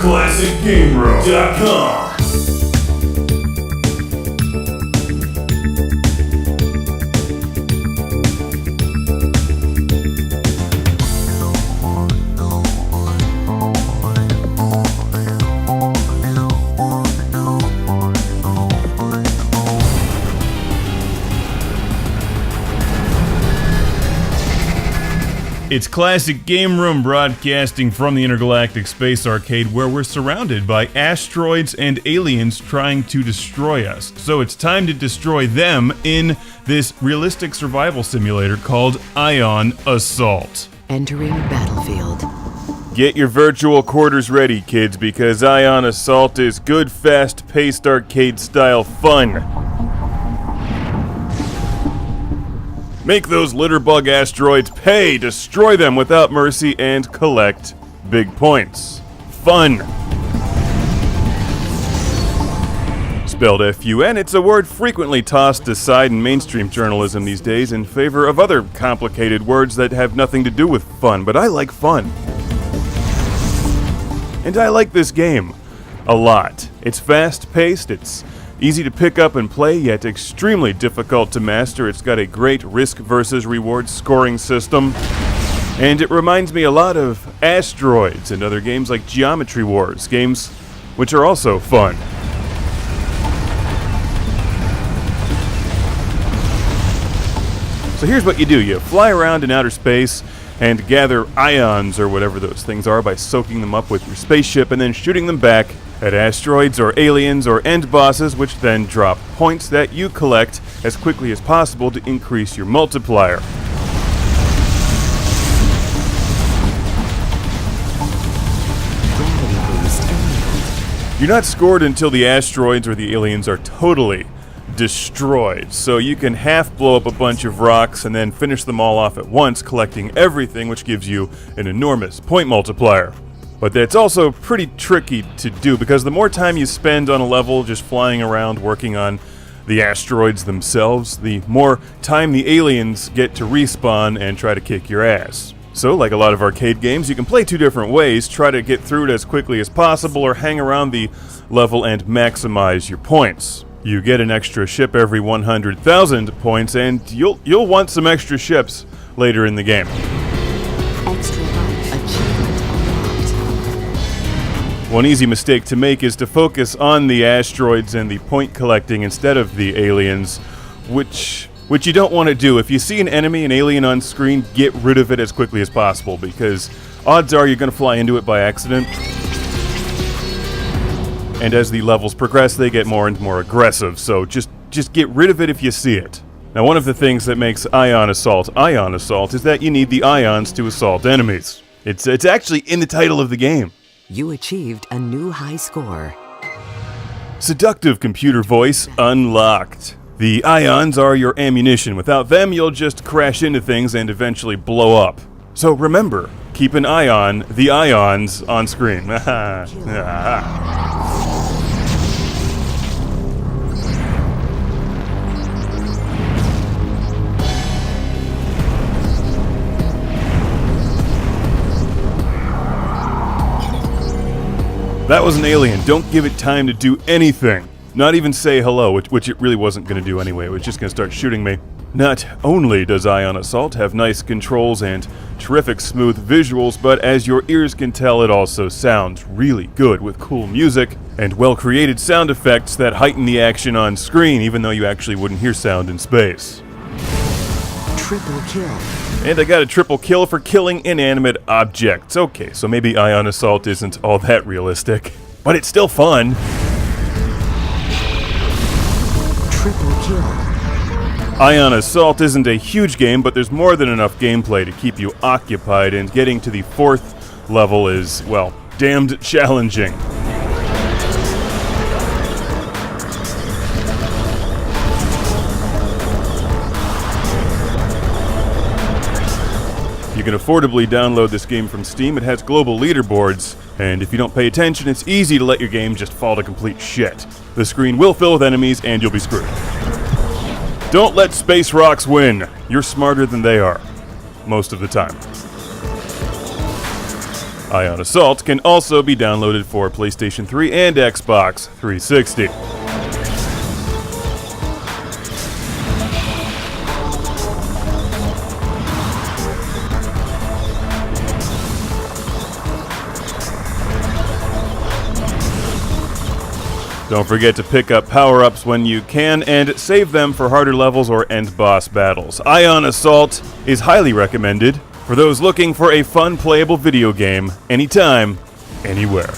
ClassicGameRoom.com. It's Classic Game Room broadcasting from the Intergalactic Space Arcade, where we're surrounded by asteroids and aliens trying to destroy us. So it's time to destroy them in this realistic survival simulator called Ion Assault. Entering battlefield. Get your virtual quarters ready, kids, because Ion Assault is good, fast-paced arcade-style fun. Make those litterbug asteroids pay, destroy them without mercy, and collect big points. Fun. Spelled F-U-N, it's a word frequently tossed aside in mainstream journalism these days in favor of other complicated words that have nothing to do with fun, but I like fun. And I like this game a lot. It's fast-paced, it's easy to pick up and play, yet extremely difficult to master. It's got a great risk versus reward scoring system. And it reminds me a lot of Asteroids and other games like Geometry Wars, games which are also fun. So here's what you do. You fly around in outer space and gather ions or whatever those things are by soaking them up with your spaceship and then shooting them back at asteroids or aliens or end bosses, which then drop points that you collect as quickly as possible to increase your multiplier. You're not scored until the asteroids or the aliens are totally destroyed, so you can half blow up a bunch of rocks and then finish them all off at once, collecting everything, which gives you an enormous point multiplier. But that's also pretty tricky to do, because the more time you spend on a level just flying around working on the asteroids themselves, the more time the aliens get to respawn and try to kick your ass. So, like a lot of arcade games, you can play two different ways: try to get through it as quickly as possible, or hang around the level and maximize your points. You get an extra ship every 100,000 points, and you'll want some extra ships later in the game. Extra life achievement unlocked. One easy mistake to make is to focus on the asteroids and the point collecting instead of the aliens, which you don't want to do. If you see an alien on screen, get rid of it as quickly as possible, because odds are you're going to fly into it by accident. And as the levels progress, they get more and more aggressive, so just get rid of it if you see it. Now, one of the things that makes Ion Assault is that you need the ions to assault enemies. It's actually in the title of the game. You achieved a new high score. Seductive computer voice unlocked. The ions are your ammunition. Without them, you'll just crash into things and eventually blow up. So remember, keep an eye on the ions on screen. That was an alien. Don't give it time to do anything. Not even say hello, which it really wasn't going to do anyway. It was just going to start shooting me. Not only does Ion Assault have nice controls and terrific smooth visuals, but as your ears can tell, it also sounds really good with cool music and well-created sound effects that heighten the action on screen, even though you actually wouldn't hear sound in space. Triple kill. And I got a triple kill for killing inanimate objects. Okay, so maybe Ion Assault isn't all that realistic, but it's still fun. Triple kill. Ion Assault isn't a huge game, but there's more than enough gameplay to keep you occupied, and getting to the 4th level is, well, damned challenging. You can affordably download this game from Steam. It has global leaderboards, and if you don't pay attention, it's easy to let your game just fall to complete shit. The screen will fill with enemies, and you'll be screwed. Don't let space rocks win. You're smarter than they are, most of the time. Ion Assault can also be downloaded for PlayStation 3 and Xbox 360. Don't forget to pick up power-ups when you can and save them for harder levels or end boss battles. Ion Assault is highly recommended for those looking for a fun playable video game anytime, anywhere.